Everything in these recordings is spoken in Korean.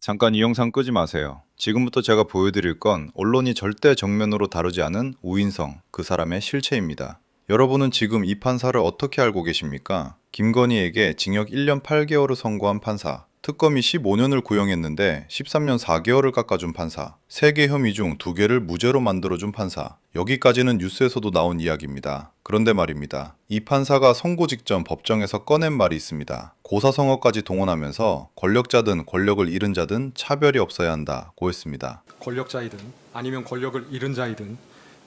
잠깐 이 영상 끄지 마세요. 지금부터 제가 보여드릴 건 언론이 절대 정면으로 다루지 않은 우인성, 그 사람의 실체입니다. 여러분은 지금 이 판사를 어떻게 알고 계십니까? 김건희에게 징역 1년 8개월을 선고한 판사, 특검이 15년을 구형했는데 13년 4개월을 깎아준 판사, 3개 혐의 중 2개를 무죄로 만들어준 판사, 여기까지는 뉴스에서도 나온 이야기입니다. 그런데 말입니다. 이 판사가 선고 직전 법정에서 꺼낸 말이 있습니다. 고사성어까지 동원하면서 권력자든 권력을 잃은 자든 차별이 없어야 한다고 했습니다. 권력자이든 아니면 권력을 잃은 자이든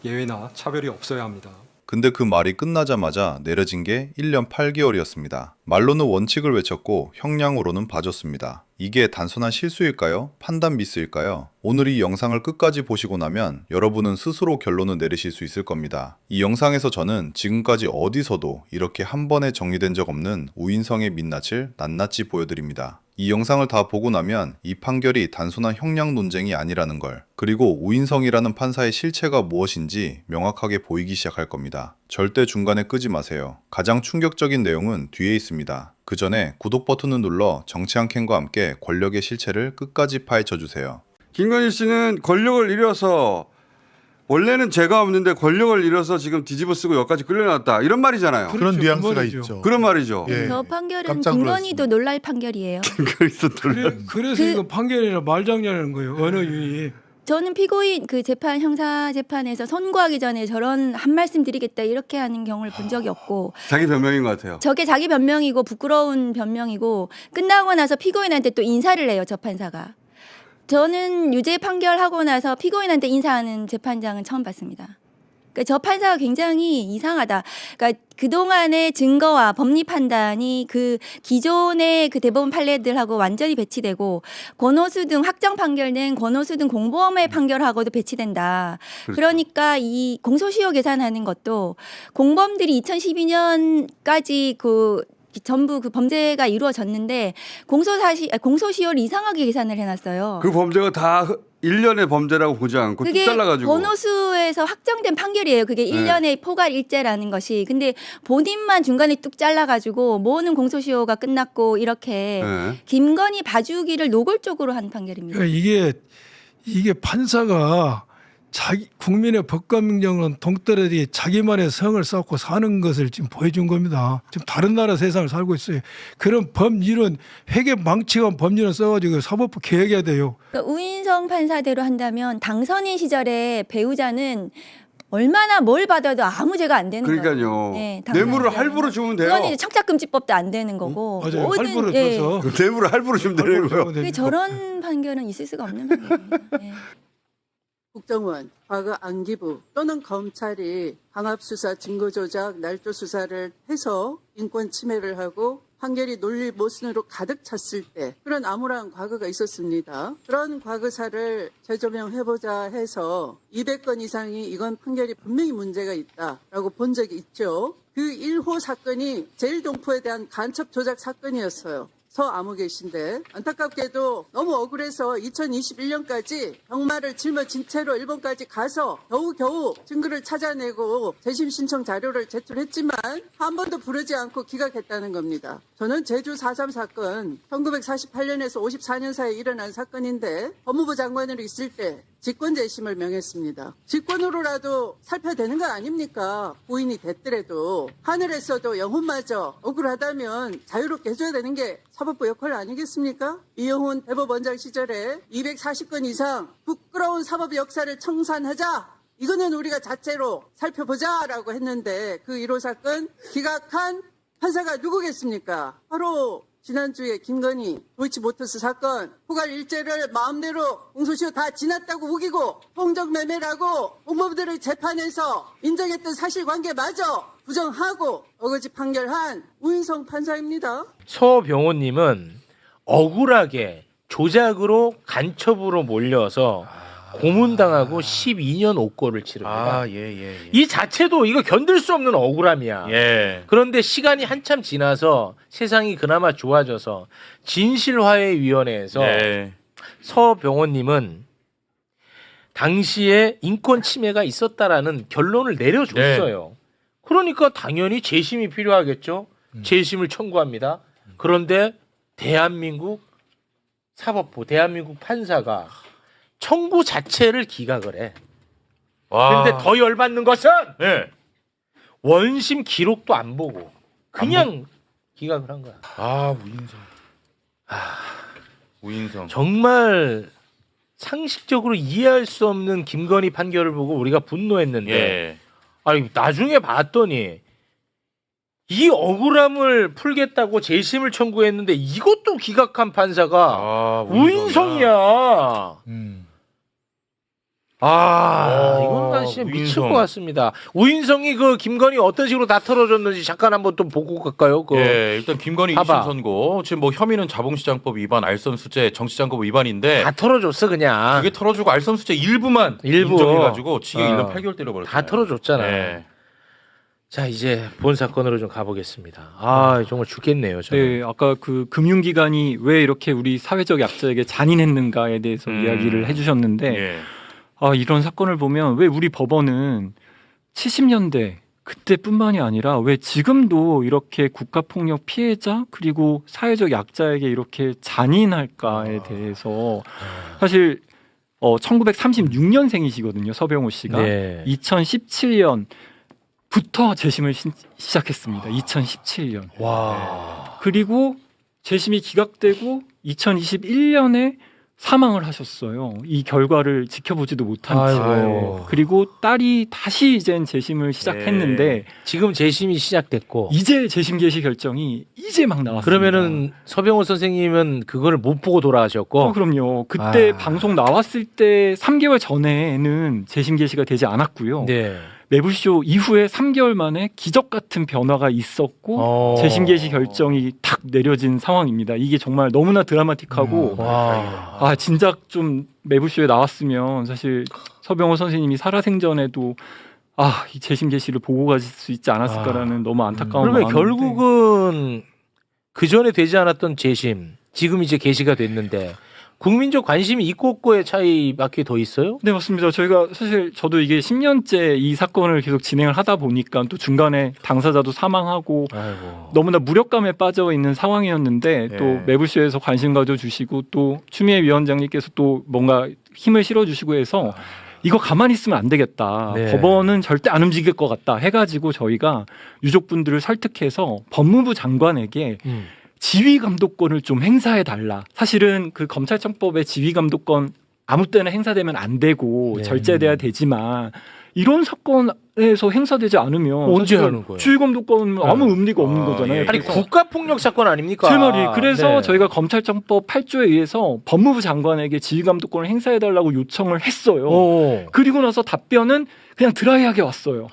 예외나 차별이 없어야 합니다. 근데 그 말이 끝나자마자 내려진 게 1년 8개월이었습니다. 말로는 원칙을 외쳤고 형량으로는 봐줬습니다. 이게 단순한 실수일까요? 판단 미스일까요? 오늘 이 영상을 끝까지 보시고 나면 여러분은 스스로 결론을 내리실 수 있을 겁니다. 이 영상에서 저는 지금까지 어디서도 이렇게 한 번에 정리된 적 없는 우인성의 민낯을 낱낱이 보여드립니다. 이 영상을 다 보고 나면 이 판결이 단순한 형량 논쟁이 아니라는 걸, 그리고 우인성이라는 판사의 실체가 무엇인지 명확하게 보이기 시작할 겁니다. 절대 중간에 끄지 마세요. 가장 충격적인 내용은 뒤에 있습니다. 그 전에 구독 버튼을 눌러 정치한 캔과 함께 권력의 실체를 끝까지 파헤쳐 주세요. 김건희 씨는 권력을 잃어서 원래는 죄가 없는데 권력을 잃어서 지금 뒤집어 쓰고 여기까지 끌려났다 이런 말이잖아요. 그런 그렇죠. 뉘앙스가 말이죠. 있죠. 그런 말이죠. 예. 저 판결은 깜짝 김건희도 놀랄 판결이에요. 그래서 그래서 이거 판결이라 말장난하는 거예요. 언어 유희. 저는 피고인 그 재판 형사 재판에서 선고하기 전에 저런 한 말씀 드리겠다 이렇게 하는 경우를 본 적이 없고 자기 변명인 것 같아요. 저게 자기 변명이고 부끄러운 변명이고 끝나고 나서 피고인한테 또 인사를 해요. 저 판사가. 저는 유죄 판결하고 나서 피고인한테 인사하는 재판장은 처음 봤습니다. 그러니까 저 판사가 굉장히 이상하다. 그러니까 그동안의 증거와 법리 판단이 그 기존의 그 대법원 판례들하고 완전히 배치되고 권오수 등 확정 판결된 권오수 등 공범의 판결하고도 배치된다. 그렇죠. 그러니까 이 공소시효 계산하는 것도 공범들이 2012년까지 그 전부 그 범죄가 이루어졌는데 공소시효를 이상하게 계산을 해놨어요. 그 범죄가 다 1년의 범죄라고 보지 않고 뚝 그게 잘라가지고. 권오수에서 확정된 판결이에요. 그게 1년의 포괄 일죄라는 것이. 근데 본인만 중간에 뚝 잘라가지고 모든 공소시효가 끝났고 이렇게 네. 김건희 봐주기를 노골적으로 한 판결입니다. 그러니까 이게 판사가 자기 국민의 법과 명령은 동떨어지 자기만의 성을 쌓고 사는 것을 지금 보여준 겁니다. 지금 다른 나라 세상을 살고 있어요. 그런 법률은 회계 망치한 법률을 써가지고 사법부 개혁해야 돼요. 그러니까 우인성 판사대로 한다면 당선인 시절에 배우자는 얼마나 뭘 받아도 아무 죄가 안 되는 거예요. 그러니까요. 네, 뇌물을 당선인이라면. 할부로 주면 돼요. 그건 이제 청탁금지법도 안 되는 거고. 맞아요. 모든, 할부를 예. 줘서. 그 뇌물을 할부로 주면 되는 거예요. 그게 저런 판결은 있을 수가 없는 판결입니다. 예. 국정원, 과거 안기부 또는 검찰이 강압수사, 증거조작, 날조수사를 해서 인권 침해를 하고 판결이 논리 모순으로 가득 찼을 때 그런 암울한 과거가 있었습니다. 그런 과거사를 재조명해보자 해서 200건 이상이 이건 판결이 분명히 문제가 있다라고 본 적이 있죠. 그 1호 사건이 제일동포에 대한 간첩 조작 사건이었어요. 서 아무 계신데 안타깝게도 너무 억울해서 2021년까지 병마를 짊어진 채로 일본까지 가서 겨우겨우 증거를 찾아내고 재심 신청 자료를 제출했지만 한 번도 부르지 않고 기각했다는 겁니다. 저는 제주 4.3 사건 1948년에서 54년 사이에 일어난 사건인데 법무부 장관으로 있을 때 직권 재심을 명했습니다. 직권으로라도 살펴야 되는 거 아닙니까? 부인이 됐더라도 하늘에서도 영혼마저 억울하다면 자유롭게 해줘야 되는 게 사법부 역할 아니겠습니까? 이영훈 대법원장 시절에 240건 이상 부끄러운 사법 역사를 청산하자. 이거는 우리가 자체로 살펴보자라고 했는데 그 1호 사건 기각한 판사가 누구겠습니까? 바로 지난주에 김건희 도이치모터스 사건 포괄 일죄를 마음대로 공소시효 다 지났다고 우기고 통정매매라고 공범들을 재판에서 인정했던 사실관계마저 부정하고 어거지 판결한 우인성 판사입니다. 서병호님은 억울하게 조작으로 간첩으로 몰려서 고문당하고 12년 옥고를 치릅니다. 이 자체도 이거 견딜 수 없는 억울함이야. 그런데 시간이 한참 지나서 세상이 그나마 좋아져서 진실화해위원회에서 서병호님은 당시에 인권 침해가 있었다라는 결론을 내려줬어요. 그러니까 당연히 재심이 필요하겠죠. 재심을 청구합니다. 그런데 대한민국 사법부 대한민국 판사가 청구 자체를 기각을 해. 와. 근데 더 열받는 것은 네. 원심 기록도 안 보고 그냥 기각을 한 거야. 아, 우인성. 우인성. 정말 상식적으로 이해할 수 없는 김건희 판결을 보고 우리가 분노했는데 예. 아니 나중에 봤더니 이 억울함을 풀겠다고 재심을 청구했는데 이것도 기각한 판사가 아, 우인성이야. 이건 난 진짜 미칠 우인성. 것 같습니다. 우인성이 그 김건희 어떤 식으로 다 털어줬는지 잠깐 한번 또 보고 갈까요? 예, 일단 김건희 봐봐. 2심 선고 지금 뭐 혐의는 자본시장법 위반, 알선수재, 정치자금법 위반인데 다 털어줬어 그냥. 그게 털어주고 알선수재 일부만 일부. 인정해가지고 징역 어. 1년 8개월 때려버렸잖아요. 다 털어줬잖아. 네. 자 이제 본 사건으로 좀 가보겠습니다. 정말 죽겠네요. 저는. 네, 아까 그 금융기관이 왜 이렇게 우리 사회적 약자에게 잔인했는가에 대해서 이야기를 해주셨는데, 예. 이런 사건을 보면 왜 우리 법원은 70년대 그때뿐만이 아니라 왜 지금도 이렇게 국가폭력 피해자 그리고 사회적 약자에게 이렇게 잔인할까에 대해서 사실 1936년생이시거든요, 서병호 씨가. 네. 2017년부터 재심을 시작했습니다. 2017년. 와. 그리고 재심이 기각되고 2021년에 사망을 하셨어요. 이 결과를 지켜보지도 못한 채. 아이고. 그리고 딸이 다시 이젠 재심을 시작했는데 지금 재심이 시작됐고. 이제 재심 개시 결정이 이제 막 나왔습니다. 그러면은 서병호 선생님은 그거를 못 보고 돌아가셨고. 그럼요. 그때 아. 방송 나왔을 때 3개월 전에는 재심 개시가 되지 않았고요. 네. 매불쇼 이후에 3개월 만에 기적 같은 변화가 있었고 재심 개시 결정이 탁 내려진 상황입니다. 이게 정말 너무나 드라마틱하고 와. 진작 좀 매불쇼에 나왔으면 사실 서병호 선생님이 살아생전에도 이 재심 개시를 보고 가실 수 있지 않았을까라는 너무 안타까운 그러면 마음인데. 결국은 그 전에 되지 않았던 재심, 지금 이제 개시가 됐는데 국민적 관심이 있고 없고의 차이밖에 더 있어요? 네, 맞습니다. 저희가 사실 저도 이게 10년째 이 사건을 계속 진행을 하다 보니까 또 중간에 당사자도 사망하고 너무나 무력감에 빠져 있는 상황이었는데 네. 또 매불쇼에서 관심 가져주시고 또 추미애 위원장님께서 또 뭔가 힘을 실어주시고 해서 이거 가만히 있으면 안 되겠다. 네. 법원은 절대 안 움직일 것 같다 해가지고 저희가 유족분들을 설득해서 법무부 장관에게 지휘 감독권을 좀 행사해 달라. 사실은 그 검찰청법의 지휘 감독권 아무 때나 행사되면 안 되고 네. 절제돼야 되지만 이런 사건에서 행사되지 않으면 언제 사실은 하는 거예요? 지휘 감독권은 아무 의미가 없는 거잖아요. 예. 아니 그래서 국가폭력 사건 아닙니까? 제 말이 그래서 네. 저희가 검찰청법 8조에 의해서 법무부 장관에게 지휘 감독권을 행사해 달라고 요청을 했어요. 그리고 나서 답변은 그냥 드라이하게 왔어요.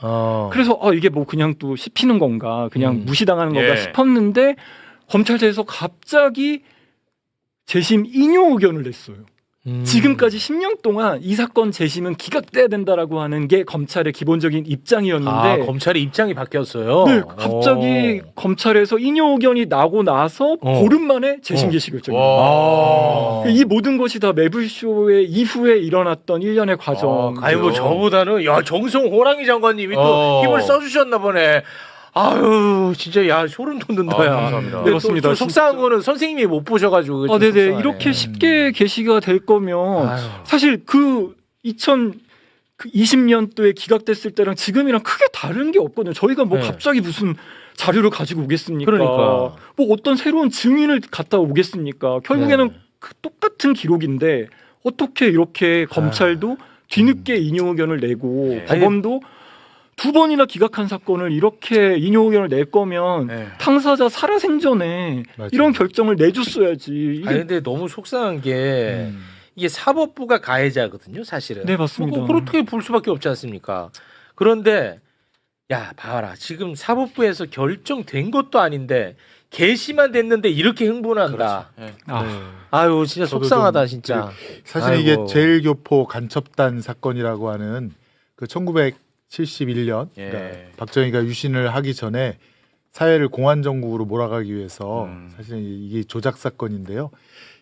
그래서 이게 뭐 그냥 또 씹히는 건가 그냥 무시당하는 건가 예. 싶었는데 검찰청에서 갑자기 재심 인용 의견을 냈어요. 지금까지 10년 동안 이 사건 재심은 기각돼야 된다라고 하는 게 검찰의 기본적인 입장이었는데 검찰의 입장이 바뀌었어요. 네, 갑자기 검찰에서 인용 의견이 나고 나서 보름 만에 재심 개시 결정입니다. 이 모든 것이 다 매불쇼의 이후에 일어났던 일련의 과정. 아니 뭐 저보다는 정성 호랑이 장관님이 또 힘을 써주셨나 보네. 아유 진짜 소름 돋는다. 감사합니다. 근데 그렇습니다. 또 속상한 거는 선생님이 못 보셔가지고. 좀 네네 속상하네. 이렇게 쉽게 개시가 될 거면 사실 그 2020년도에 기각됐을 때랑 지금이랑 크게 다른 게 없거든요. 저희가 뭐 네. 갑자기 무슨 자료를 가지고 오겠습니까? 그러니까. 뭐 어떤 새로운 증인을 갖다 오겠습니까? 결국에는 그 똑같은 기록인데 어떻게 이렇게 검찰도 뒤늦게 인용 의견을 내고 네. 법원도 두 번이나 기각한 사건을 이렇게 인용 의견을 낼 거면 네. 당사자 살아생전에 이런 결정을 내줬어야지. 이게 근데 너무 속상한 게 이게 사법부가 가해자거든요, 사실은. 네, 맞습니다. 그렇게 볼 수밖에 없지 않습니까? 그런데 봐라. 지금 사법부에서 결정된 것도 아닌데 개시만 됐는데 이렇게 흥분한다. 예. 아유, 진짜 저도 속상하다, 좀 진짜. 사실 아이고. 이게 제일교포 간첩단 사건이라고 하는 그 1971년 예. 그러니까 박정희가 유신을 하기 전에 사회를 공안정국으로 몰아가기 위해서 사실 이게 조작 사건인데요.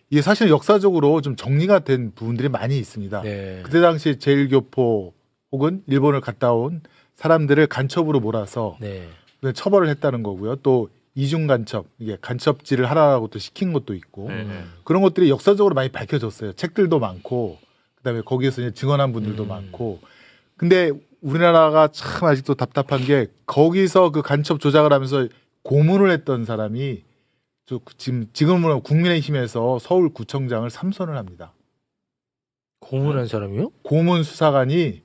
이게 사실 역사적으로 좀 정리가 된 부분들이 많이 있습니다. 네. 그때 당시 제일교포 혹은 일본을 갔다 온 사람들을 간첩으로 몰아서 네. 처벌을 했다는 거고요. 또 이중 간첩, 이게 간첩질을 하라고 또 시킨 것도 있고 그런 것들이 역사적으로 많이 밝혀졌어요. 책들도 많고 그다음에 거기에서 이제 증언한 분들도 많고. 근데 우리나라가 참 아직도 답답한 게 거기서 그 간첩 조작을 하면서 고문을 했던 사람이 지금은 국민의힘에서 서울구청장을 3선을 합니다. 고문한 사람이요? 고문 수사관이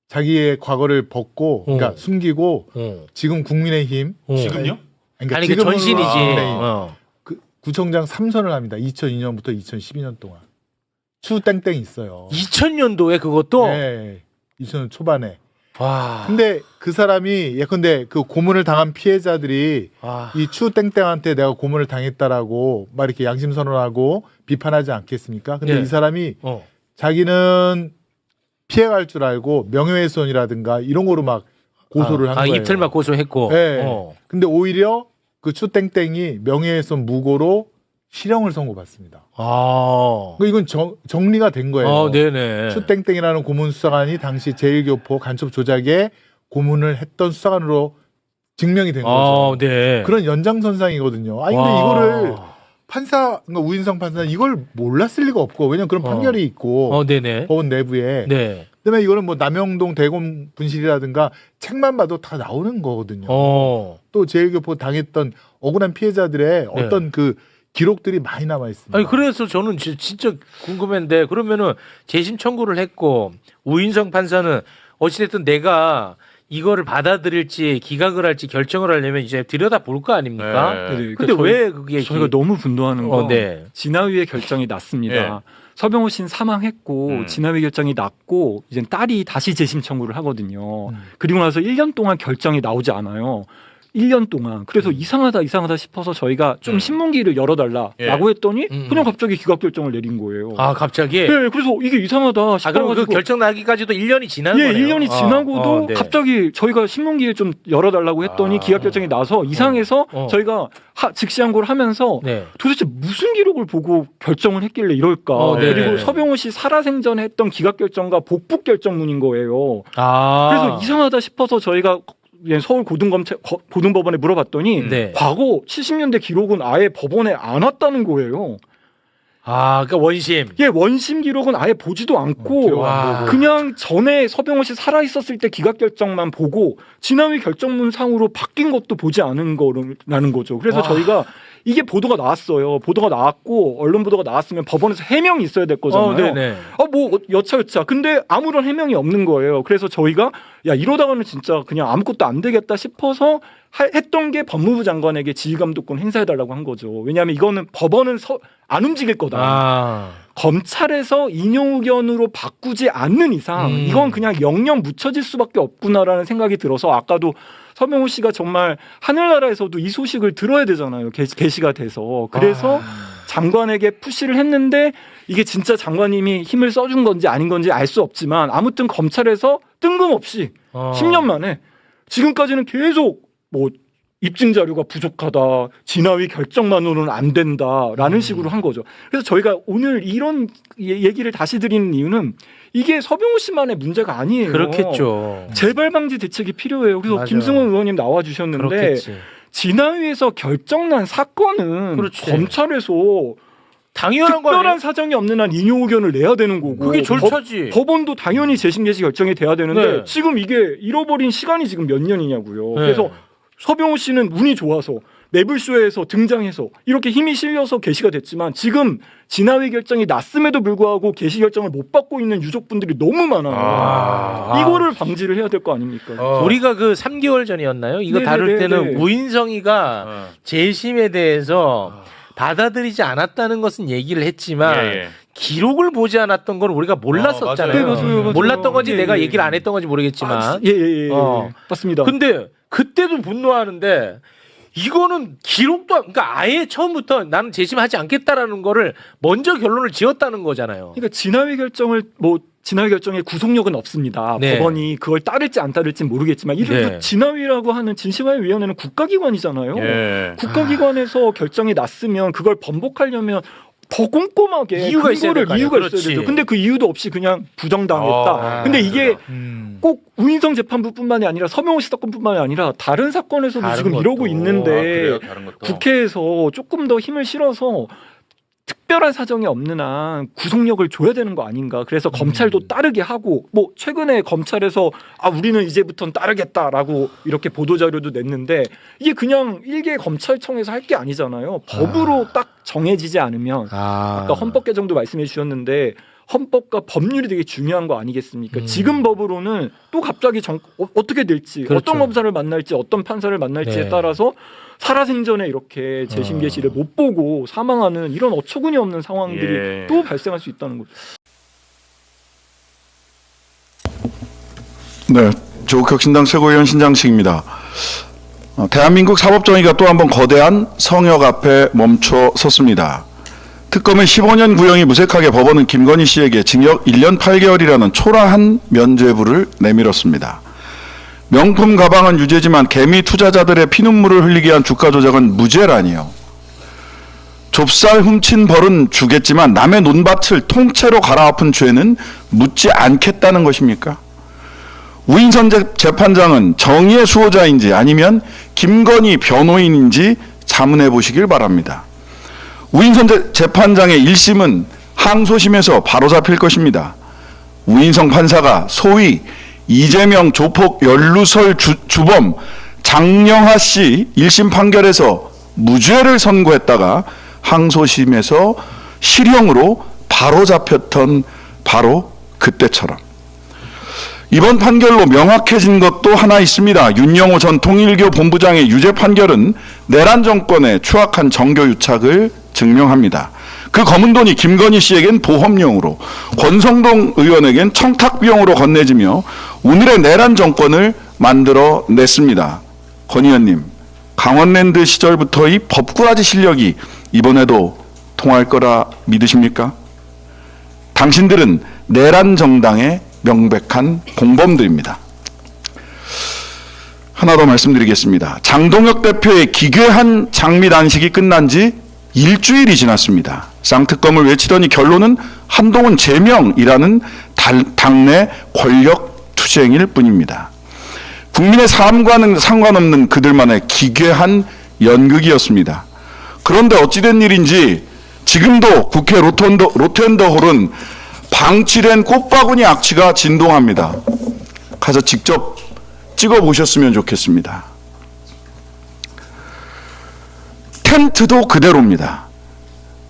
자기의 과거를 벗고 그러니까 숨기고 지금 국민의힘 지금요? 그러니까 아니 그 지금은 전신이지. 국민의힘 어. 그 구청장 3선을 합니다. 2002년부터 2012년 동안 추땡땡 있어요. 2000년도에 그것도. 네, 2000년 초반에. 와. 근데 그 사람이 예컨대 그 고문을 당한 피해자들이 와. 이 추땡땡한테 내가 고문을 당했다라고 막 이렇게 양심 선언하고 비판하지 않겠습니까? 근데 네. 이 사람이 어. 자기는 피해갈 줄 알고 명예훼손이라든가 이런 거로 막 고소를 한 거예요. 이틀 막 고소했고. 네. 어. 근데 오히려 그 추땡땡이 명예훼손 무고로 실형을 선고받습니다. 아. 그러니까 이건 정리가 된 거예요. 네네. 추땡땡이라는 고문 수사관이 당시 제1교포 간첩 조작에 고문을 했던 수사관으로 증명이 된 거죠. 네. 그런 연장선상이거든요. 아니 근데 와. 이거를 그러니까 우인성 판사는 이걸 몰랐을 리가 없고 왜냐면 그런 판결이 있고 네네. 법원 내부에. 네. 그다음에 이거는 뭐 남영동 대검 분실이라든가 책만 봐도 다 나오는 거거든요. 또 제1교포 당했던 억울한 피해자들의 네. 어떤 그 기록들이 많이 남아 있습니다. 아니 그래서 저는 진짜 궁금한데 그러면은 재심 청구를 했고 우인성 판사는 어찌됐든 내가 이거를 받아들일지 기각을 할지 결정을 하려면 이제 들여다 볼 거 아닙니까? 네. 네, 근데 그러니까 왜 그게 저희가 너무 분노하는 건 네. 진화위의 결정이 났습니다. 네. 서병호 씨는 사망했고 진화위 결정이 났고 이제 딸이 다시 재심 청구를 하거든요. 그리고 나서 1년 동안 결정이 나오지 않아요. 1년 동안. 그래서 이상하다 싶어서 저희가 좀 신문기를 열어달라라고 했더니 그냥 갑자기 기각 결정을 내린 거예요. 아 갑자기? 네, 그래서 이게 이상하다 싶어가지고. 그럼 그 결정 나기까지도 1년이 지난 예, 거네요. 1년이 지나고도 네. 갑자기 저희가 신문기를 좀 열어달라고 했더니 기각 결정이 나서 이상해서 저희가 즉시 항고를 하면서 네. 도대체 무슨 기록을 보고 결정을 했길래 이럴까. 네. 그리고 서병호 씨 살아생전에 했던 기각 결정과 복북 결정문인 거예요. 아. 그래서 이상하다 싶어서 저희가 서울 고등법원에 물어봤더니 네. 과거 70년대 기록은 아예 법원에 안 왔다는 거예요. 아, 그러니까 원심. 예, 원심 기록은 아예 보지도 않고 기록 안 보고. 그냥 전에 서병호 씨 살아 있었을 때 기각 결정만 보고 진화위 결정문 상으로 바뀐 것도 보지 않은 거라는 거죠. 그래서 저희가 이게 보도가 나왔어요. 보도가 나왔고 언론 보도가 나왔으면 법원에서 해명이 있어야 될 거잖아요. 네네. 뭐 여차여차. 근데 아무런 해명이 없는 거예요. 그래서 저희가 야 이러다가는 진짜 그냥 아무것도 안 되겠다 싶어서 했던 게 법무부 장관에게 지휘감독권 행사해달라고 한 거죠. 왜냐하면 이거는 법원은 안 움직일 거다. 아. 검찰에서 인용 의견으로 바꾸지 않는 이상 이건 그냥 영영 묻혀질 수밖에 없구나라는 생각이 들어서 아까도 서병호 씨가 정말 하늘나라에서도 이 소식을 들어야 되잖아요. 게시가 돼서. 그래서 장관에게 푸시를 했는데 이게 진짜 장관님이 힘을 써준 건지 아닌 건지 알 수 없지만 아무튼 검찰에서 뜬금없이 10년 만에 지금까지는 계속 뭐 입증 자료가 부족하다, 진화위 결정만으로는 안 된다라는 식으로 한 거죠. 그래서 저희가 오늘 이런 얘기를 다시 드리는 이유는 이게 서병호 씨만의 문제가 아니에요. 그렇겠죠. 재발 방지 대책이 필요해요. 그래서 맞아. 김승원 의원님 나와 주셨는데 그렇겠지. 진화위에서 결정난 사건은 그렇지. 검찰에서 당연한 거 특별한 아니에요? 사정이 없는 한 인용 의견을 내야 되는 거고 그게 절차지. 법원도 당연히 재심 개시 결정이 돼야 되는데 네. 지금 이게 잃어버린 시간이 지금 몇 년이냐고요. 네. 그래서 서병호 씨는 운이 좋아서 매불쇼에서 등장해서 이렇게 힘이 실려서 게시가 됐지만 지금 진화위 결정이 났음에도 불구하고 게시 결정을 못 받고 있는 유족분들이 너무 많아요. 이거를 방지를 해야 될 거 아닙니까? 우리가 그 3개월 전이었나요? 이거 다룰 때는 우인성이가 재심에 대해서 받아들이지 않았다는 것은 얘기를 했지만 기록을 보지 않았던 건 우리가 몰랐었잖아요. 맞아요. 몰랐던 건지 예, 내가 예. 얘기를 안 했던 건지 모르겠지만. 예. 맞습니다. 근데 그때도 분노하는데 이거는 기록도 그러니까 아예 처음부터 나는 재심하지 않겠다라는 거를 먼저 결론을 지었다는 거잖아요. 그러니까 진화위 결정의 구속력은 없습니다. 네. 법원이 그걸 따를지 안 따를지 모르겠지만 이름도 네. 진화위라고 하는 진심화위원회는 국가기관이잖아요. 국가기관에서 결정이 났으면 그걸 번복하려면 더 꼼꼼하게 이유가 있어야 될 근거를 거 아니야. 이유가 있어야 그렇지. 되죠. 근데 그 이유도 없이 그냥 부정당했다. 근데 이게 꼭 우인성 재판부뿐만이 아니라 서명호 씨 사건뿐만이 아니라 다른 사건에서도 다른 지금 것도. 이러고 있는데 그래요? 다른 것도. 국회에서 조금 더 힘을 실어서 특별한 사정이 없는 한 구속력을 줘야 되는 거 아닌가. 그래서 검찰도 따르게 하고 뭐 최근에 검찰에서 우리는 이제부터는 따르겠다라고 이렇게 보도자료도 냈는데 이게 그냥 일개 검찰청에서 할 게 아니잖아요. 법으로 딱 정해지지 않으면 아까 헌법 개정도 말씀해 주셨는데 헌법과 법률이 되게 중요한 거 아니겠습니까? 지금 법으로는 또 갑자기 어떻게 될지 그렇죠. 어떤 검사를 만날지 어떤 판사를 만날지에 네. 따라서 살아생전에 이렇게 재심 개시를 못 보고 사망하는 이런 어처구니 없는 상황들이 예. 또 발생할 수 있다는 거죠. 네, 조국혁신당 최고위원 신장식입니다. 대한민국 사법정의가 또 한 번 거대한 성역 앞에 멈춰 섰습니다. 특검의 15년 구형이 무색하게 법원은 김건희 씨에게 징역 1년 8개월이라는 초라한 면죄부를 내밀었습니다. 명품 가방은 유죄지만 개미 투자자들의 피눈물을 흘리게 한 주가 조작은 무죄라니요. 좁쌀 훔친 벌은 주겠지만 남의 논밭을 통째로 갈아엎은 죄는 묻지 않겠다는 것입니까? 우인선 재판장은 정의의 수호자인지 아니면 김건희 변호인인지 자문해 보시길 바랍니다. 우인선 재판장의 1심은 항소심에서 바로잡힐 것입니다. 우인성 판사가 소위 이재명 조폭 연루설 주범 장영하 씨 1심 판결에서 무죄를 선고했다가 항소심에서 실형으로 바로잡혔던 바로 그때처럼. 이번 판결로 명확해진 것도 하나 있습니다. 윤영호 전 통일교 본부장의 유죄 판결은 내란 정권의 추악한 정교유착을 증명합니다. 그 검은 돈이 김건희 씨에겐 보험료로, 권성동 의원에겐 청탁비용으로 건네지며 오늘의 내란 정권을 만들어냈습니다. 권 의원님, 강원랜드 시절부터의 법꾸라지 실력이 이번에도 통할 거라 믿으십니까? 당신들은 내란 정당의 명백한 공범들입니다. 하나 더 말씀드리겠습니다. 장동혁 대표의 기괴한 장미 단식이 끝난 지 일주일이 지났습니다. 쌍특검을 외치더니 결론은 한동훈 제명이라는 당내 권력 투쟁일 뿐입니다. 국민의 삶과는 상관없는 그들만의 기괴한 연극이었습니다. 그런데 어찌된 일인지 지금도 국회 로텐더홀은 방치된 꽃바구니 악취가 진동합니다. 가서 직접 찍어보셨으면 좋겠습니다. 텐트도 그대로입니다.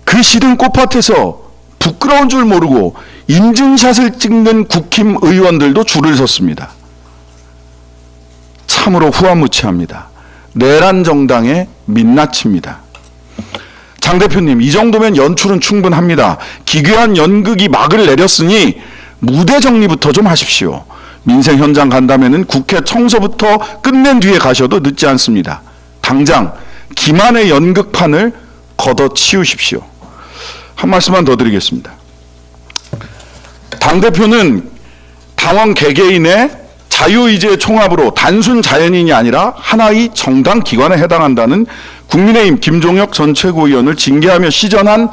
그 시든 꽃밭에서 부끄러운 줄 모르고 인증샷을 찍는 국힘 의원들도 줄을 섰습니다. 참으로 후한무치합니다. 내란 정당의 민낯입니다. 장 대표님, 이 정도면 연출은 충분합니다. 기괴한 연극이 막을 내렸으니 무대 정리부터 좀 하십시오. 민생 현장 간다면은 국회 청소부터 끝낸 뒤에 가셔도 늦지 않습니다. 당장 기만의 연극판을 걷어치우십시오. 한 말씀만 더 드리겠습니다. 당대표는 당원 개개인의 자유의지의 총합으로 단순 자연인이 아니라 하나의 정당 기관에 해당한다는 국민의힘 김종혁 전 최고위원을 징계하며 시전한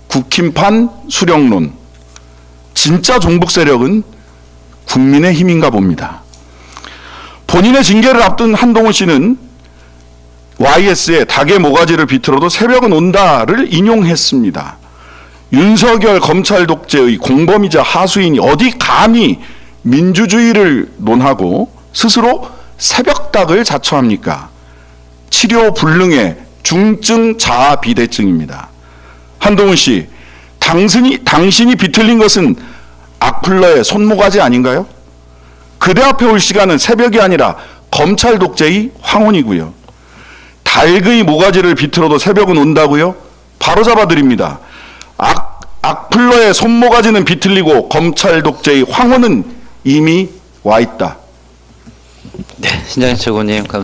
국힘판 수령론. 진짜 종북 세력은 국민의힘인가 봅니다. 본인의 징계를 앞둔 한동훈 씨는 YS의 닭의 모가지를 비틀어도 새벽은 온다를 인용했습니다. 윤석열 검찰 독재의 공범이자 하수인이 어디 감히 민주주의를 논하고 스스로 새벽닭을 자처합니까? 치료 불능의 중증 자아 비대증입니다. 한동훈 씨, 당신이 비틀린 것은 악플러의 손모가지 아닌가요? 그대 앞에 올 시간은 새벽이 아니라 검찰 독재의 황혼이고요. 닭의 모가지를 비틀어도 새벽은 온다고요? 바로 잡아드립니다. 악플러의 손모가지는 비틀리고 검찰 독재의 황혼은 이미 와 있다. 네, 신장현 최고님.